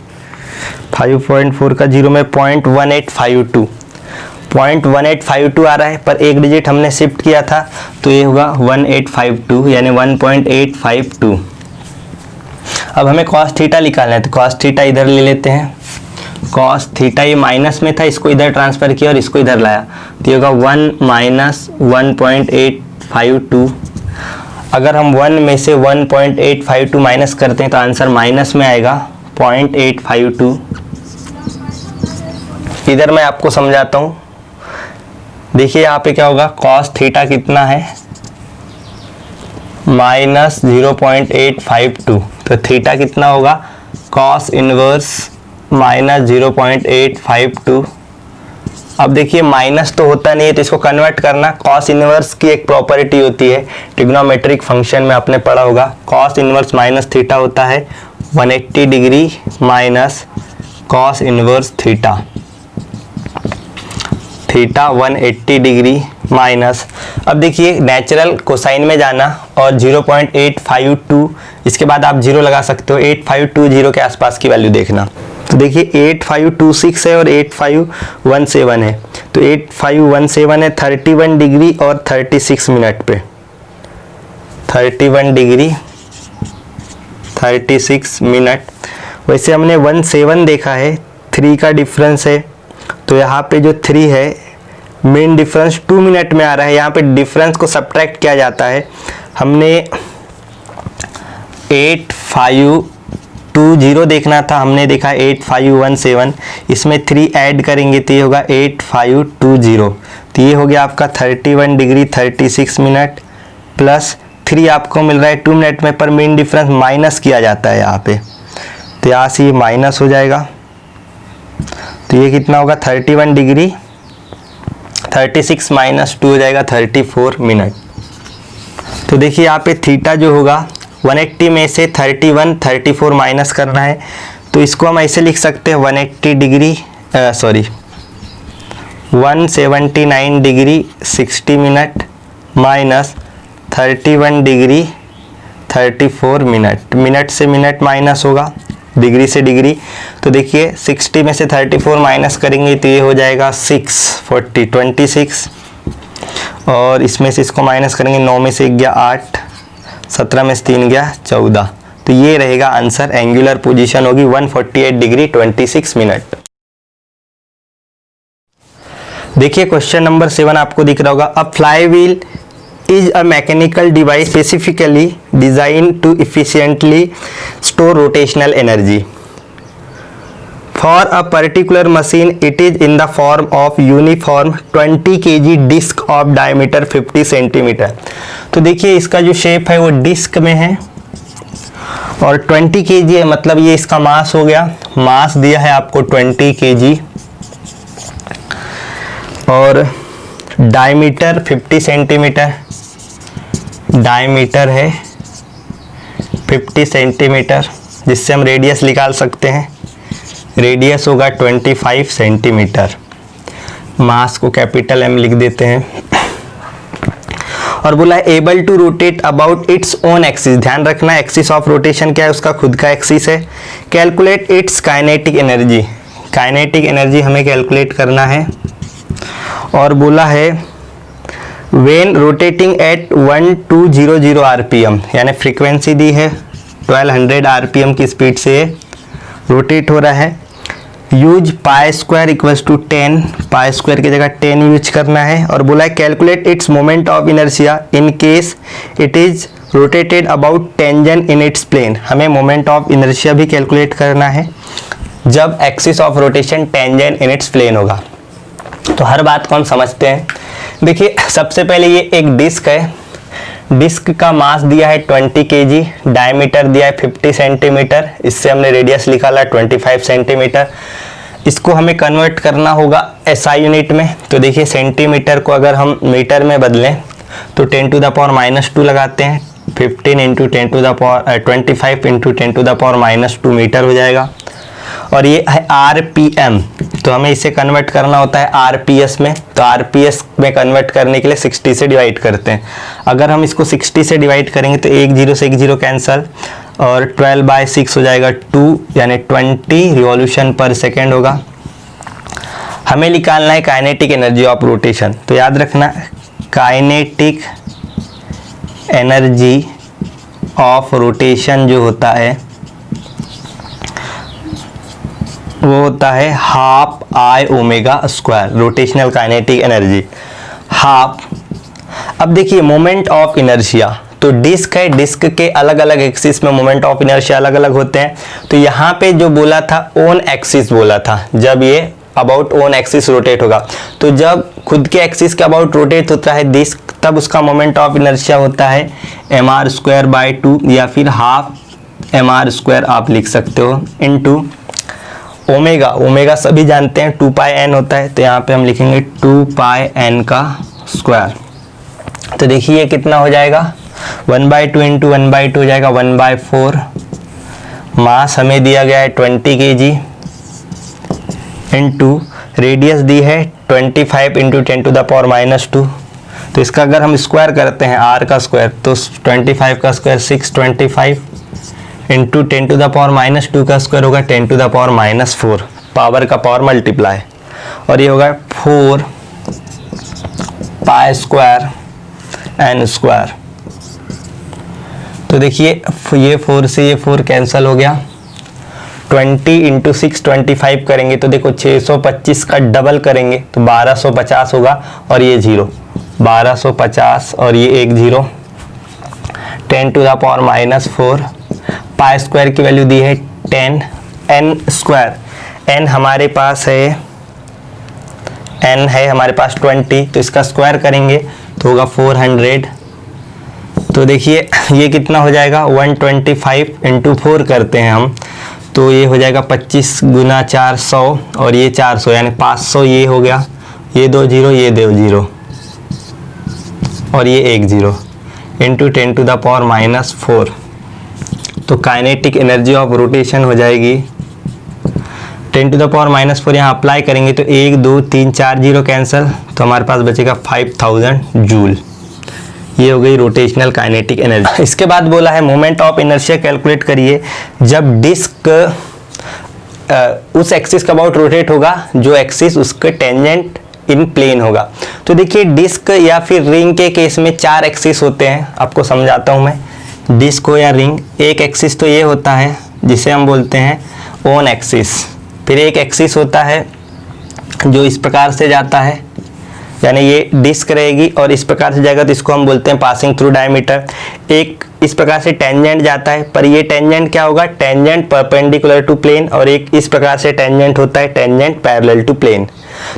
5.4 का 0 में 0.1852 आ रहा है, पर एक डिजिट हमने शिफ्ट किया था तो ये होगा 1852 यानी 1.852। अब हमें cos थीटा निकालना है, तो cos थीटा इधर ले लेते हैं, cos थीटा ये माइनस में था, इसको इधर ट्रांसफर किया और इसको इधर लाया, तो ये होगा 1 माइनस 1.852। अगर हम 1 में से 1.852 माइनस करते हैं तो आंसर माइनस में आएगा 0.852। इधर मैं आपको समझाता हूँ, देखिए यहाँ पे क्या होगा, cos थीटा कितना है माइनस 0.852, तो थीटा कितना होगा cos इनवर्स माइनस 0.852। अब देखिए माइनस तो होता नहीं है तो इसको कन्वर्ट करना, cos इनवर्स की एक प्रॉपर्टी होती है, ट्रिग्नोमेट्रिक फंक्शन में आपने पढ़ा होगा, cos इनवर्स माइनस थीटा होता है 180 degree minus cos inverse theta, theta 180 degree minus. अब देखिए नेचुरल कोसाइन में जाना और 0.852, इसके बाद आप 0 लगा सकते हो, 8520 के आसपास की वैल्यू देखना, तो देखिए 8526 है और 8517 है, तो 8517 है 31 डिग्री और 36 मिनट पे, 31 डिग्री 36 मिनट। वैसे हमने 17 देखा है, 3 का डिफरेंस है, तो यहाँ पे जो 3 है मेन डिफरेंस 2 मिनट में आ रहा है। यहाँ पे डिफरेंस को सब्ट्रैक्ट किया जाता है। हमने 8520 देखना था, हमने देखा 8517, इसमें 3 ऐड करेंगे तो ये होगा 8520। तो ये हो गया आपका 31 डिग्री 36 मिनट प्लस 3 आपको मिल रहा है 2 मिनट में, पर मेन डिफरेंस माइनस किया जाता है यहाँ पे, तो यहाँ से ये माइनस हो जाएगा। तो ये कितना होगा 31 डिग्री 36 माइनस 2 हो जाएगा 34 मिनट। तो देखिए यहाँ पे थीटा जो होगा 180 में से 31 34 माइनस करना है, तो इसको हम ऐसे लिख सकते हैं 179 degree 60 minute minus 31 degree 34 minute. Minute से मिनट माइनस होगा, डिग्री से डिग्री। तो देखिए 60 में से 34 माइनस करेंगे तो ये हो जाएगा 26, और इसमें से इसको माइनस करेंगे, 9 में से 1 गया 8, 17 में से 3 गया 14। तो ये रहेगा आंसर। एंगुलर पोजीशन होगी 148 डिग्री 26 मिनट। देखिए क्वेश्चन नंबर 7 आपको दिख रहा होगा। अ fly wheel is a mechanical device specifically designed to efficiently store rotational energy. For a particular machine, it is in the form of uniform 20 kg disc of diameter 50 cm. तो देखिए इसका जो शेप है वो डिस्क में है और 20 kg है, मतलब ये इसका मास हो गया। मास दिया है आपको 20 kg और डायमीटर 50 सेंटीमीटर, डायमीटर है 50 सेंटीमीटर, जिससे हम रेडियस निकाल सकते हैं। रेडियस होगा 25 सेंटीमीटर। मास को कैपिटल M लिख देते हैं। और बोला है able to rotate about its own axis. ध्यान रखना एक्सिस ऑफ रोटेशन क्या है, उसका खुद का एक्सिस है। Calculate it's kinetic energy. Kinetic energy हमें कैलकुलेट करना है। और बोला है वेन रोटेटिंग एट 1200 आरपीएम, यानी फ्रीक्वेंसी दी है 1200 आरपीएम की स्पीड से रोटेट हो रहा है। Use pi square equals to 10, pi square की जगह 10 यूज करना है। और बोला है calculate its moment of inertia in case it is rotated about tangent in its plane. हमें मोमेंट ऑफ इनर्शिया भी कैलकुलेट करना है जब axis of rotation tangent in its plane होगा। तो हर बात को हम समझते हैं। देखिए सबसे पहले ये एक डिस्क है, डिस्क का मास दिया है 20 kg, डायमीटर दिया है 50 सेंटीमीटर, इससे हमने रेडियस निकाला 25 सेंटीमीटर। इसको हमें कन्वर्ट करना होगा SI यूनिट में। तो देखिए सेंटीमीटर को अगर हम मीटर में बदलें तो 10⁻⁻2 लगाते हैं, 15 इंटू 25 इंटू 10⁻⁻2 मीटर हो जाएगा। और ये है RPM, तो हमें इसे कन्वर्ट करना होता है RPS में। तो RPS में कन्वर्ट करने के लिए 60 से डिवाइड करते हैं। अगर हम इसको 60 से डिवाइड करेंगे तो 1 0 से 1 0 कैंसल, और 12/6 हो जाएगा 2, यानी 20 रिवॉल्यूशन पर सेकेंड होगा। हमें निकालना है काइनेटिक एनर्जी ऑफ रोटेशन। तो याद रखना काइनेटिक एनर्जी ऑफ रोटेशन जो होता है वो होता है half I omega square, rotational kinetic energy half. अब देखिए मोमेंट ऑफ इनर्शिया, तो डिस्क है, डिस्क के अलग अलग एक्सिस में मोमेंट ऑफ इनर्शिया अलग अलग होते हैं। तो यहाँ पे जो बोला था ओन एक्सिस बोला था, जब ये अबाउट ओन एक्सिस रोटेट होगा, तो जब खुद के एक्सिस के अबाउट रोटेट होता है डिस्क, तब उसका मोमेंट ऑफ इनर्शिया होता है mr²/2 या फिर हाफ mr² आप लिख सकते हो, इनटू ओमेगा। ओमेगा सभी जानते हैं 2πn होता है, तो यहाँ पे हम लिखेंगे 2πn का स्क्वायर। तो देखिए ये कितना हो जाएगा 1/2 इंटू 1/2 हो जाएगा 1/4। मास हमें दिया गया है 20 kg इंटू रेडियस दी है 25 इंटू 10⁻⁻2। तो इसका अगर हम स्क्वायर करते हैं r का स्क्वायर, तो 25 का स्क्वायर 625 इंटू 10⁻⁻2 का स्क्वायर होगा 10⁻⁻4, पावर का पावर मल्टीप्लाई, और ये होगा 4 पाई स्क्वायर n स्क्वायर। तो देखिए ये 4 से ये 4 कैंसिल हो गया, 20 इंटू 6 25 करेंगे तो देखो 625 का डबल करेंगे तो 1250 होगा और ये 0, 1250 और ये एक 0, 10 to the power -4, pi square की वैल्यू दी है 10, n स्क्वायर, n हमारे पास है, n है हमारे पास 20, तो इसका स्क्वायर करेंगे तो होगा 400। तो देखिए ये कितना हो जाएगा, 125 इंटू 4 करते हैं हम, तो ये हो जाएगा 25 गुना 400 और ये 400 यानी 500, ये हो गया, ये 2 0, ये 2 0 और ये एक 0 इंटू 10 टू द पावर -4। तो काइनेटिक एनर्जी ऑफ रोटेशन हो जाएगी 10 टू द पावर -4, यहाँ अप्लाई करेंगे तो 1 2 3 4 0 कैंसिल, तो हमारे पास बचेगा 5000 जूल। ये हो गई रोटेशनल काइनेटिक एनर्जी। इसके बाद बोला है मोमेंट ऑफ इनर्शिया कैलकुलेट करिए जब डिस्क उस एक्सिस का अबाउट रोटेट होगा जो एक्सिस उसके टेंजेंट इन प्लेन होगा। तो देखिए डिस्क या फिर रिंग के केस में 4 एक्सिस होते हैं, आपको समझाता हूँ मैं। डिस्क हो या रिंग, एक एक्सिस तो ये होता है जिसे हम बोलते हैं ऑन एक्सिस, फिर एक एक्सिस होता है जो इस प्रकार से जाता है, यानी ये डिस्क रहेगी और इस प्रकार से जाएगा तो इसको हम बोलते हैं पासिंग थ्रू डायमीटर। एक इस प्रकार से टेंजेंट जाता है, पर ये टेंजेंट क्या होगा, टेंजेंट परपेंडिकुलर टू प्लेन, और एक इस प्रकार से टेंजेंट होता है टेंजेंट पैरेलल टू प्लेन।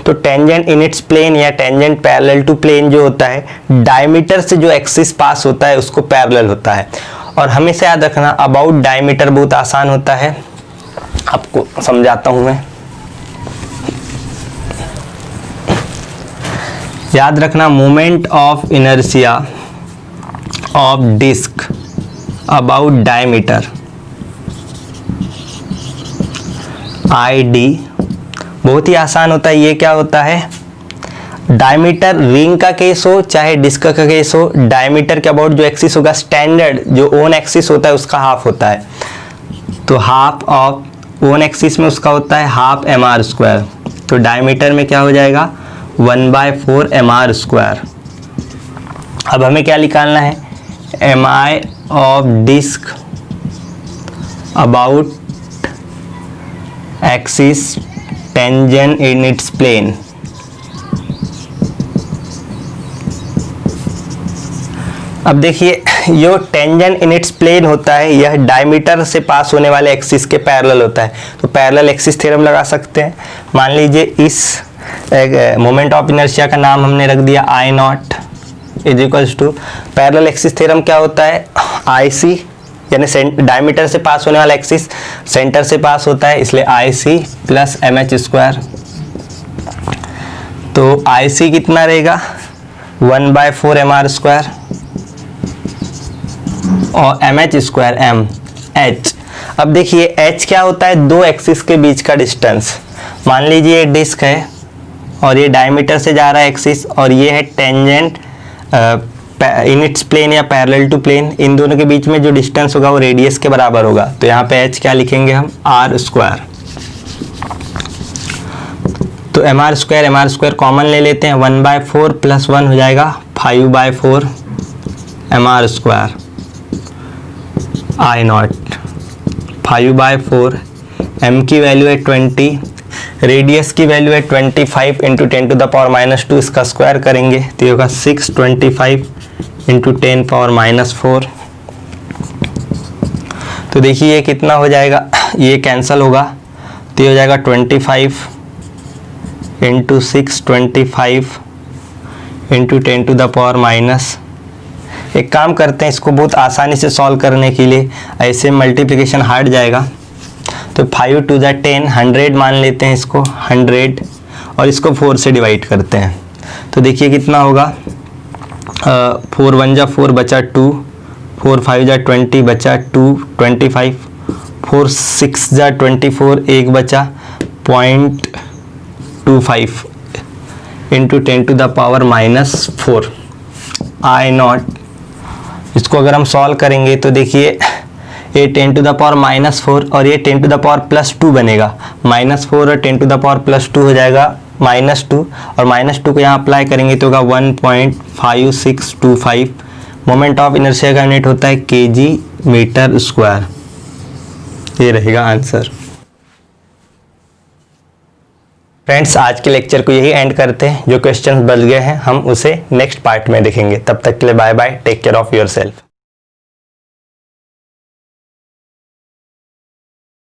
तो टेंजेंट इन इट्स प्लेन या टेंजेंट पैरेलल टू प्लेन जो होता है, डायमीटर से जो एक्सिस पास होता है उसको पैरेलल होता है। और हमेशा याद रखना अबाउट डायमीटर बहुत आसान होता है, आपको समझाता हूं मैं। याद रखना moment of inertia of disc about diameter ID बहुत ही आसान होता है। ये क्या होता है, डायमीटर रिंग का केस हो चाहे डिस्क का केस हो, डायमीटर के अबाउट जो एक्सिस होगा स्टैंडर्ड जो ओन एक्सिस होता है उसका हाफ होता है। तो हाफ ऑफ ओन एक्सिस में उसका होता है हाफ mr²। तो डायमीटर में क्या हो जाएगा 1/4 mr²। अब हमें क्या निकालना है, mi of disc about axis tangent in its plane. अब देखिए यो टेंजेंट इन इट्स प्लेन होता है, यह डायमीटर से पास होने वाले एक्सिस के पैरेलल होता है। तो पैरेलल एक्सिस थ्योरम लगा सकते हैं। मान लीजिए इस मोमेंट ऑफ इनर्शिया का नाम हमने रख दिया I0 is equals to, parallel axis theorem क्या होता है, IC यानी डायमीटर से पास होने वाला एक्सिस सेंटर से पास होता है, इसलिए IC प्लस MH²। तो IC कितना रहेगा 1/4 mr² और MH² MH। अब देखिए H क्या होता है, दो एक्सिस के बीच का डिस्टेंस। मान लीजिए ये डिस्क है और ये डायमीटर से जा रहा है एक्सिस, और ये है टेंजेंट इन इट्स प्लेन या पैरेलल टू प्लेन। इन दोनों के बीच में जो डिस्टेंस होगा वो रेडियस के बराबर होगा। तो यहाँ पे H क्या लिखेंगे हम r²। तो mr² कॉमन ले लेते हैं, 1/4 प्लस 1 हो जाएगा 5/4 mr²। I0 5/4, m की वैल्यू है 20, रेडियस की वैल्यू है 25 इंटू 10 टू द पावर -2, इसका स्क्वायर करेंगे तो ये होगा 625 इंटू 10 पावर -4। तो देखिए ये कितना हो जाएगा, ये कैंसिल होगा तो ये हो जाएगा 25 into 625 into 10 to the power minus. एक काम करते हैं, इसको बहुत आसानी से सॉल्व करने के लिए ऐसे मल्टीप्लिकेशन हट जाएगा, तो 5 टू द 10 100 मान लेते हैं इसको 100, और इसको 4 से डिवाइड करते हैं। तो देखिए कितना होगा, 4 1 जा 4 बचा 2, 4 5 जा 20 बचा 2 25, 4 6 जा 24 एक बचा 0.25 into 10 to the power -4 I0। इसको अगर हम सॉल्व करेंगे तो देखिए ये 10 टू द पावर -4 और ये 10 टू द पावर +2 बनेगा। -4 और 10 टू द पावर +2 हो जाएगा -2, और -2 को यहाँ अप्लाई करेंगे तो होगा 1.5625। मोमेंट ऑफ इनर्शिया का यूनिट होता है kg/m²। ये रहेगा आंसर। फ्रेंड्स आज के लेक्चर को यही एंड करते हैं। जो क्वेश्चन बच गए हैं हम उसे नेक्स्ट पार्ट में देखेंगे। तब तक के लिए bye bye, take care of yourself.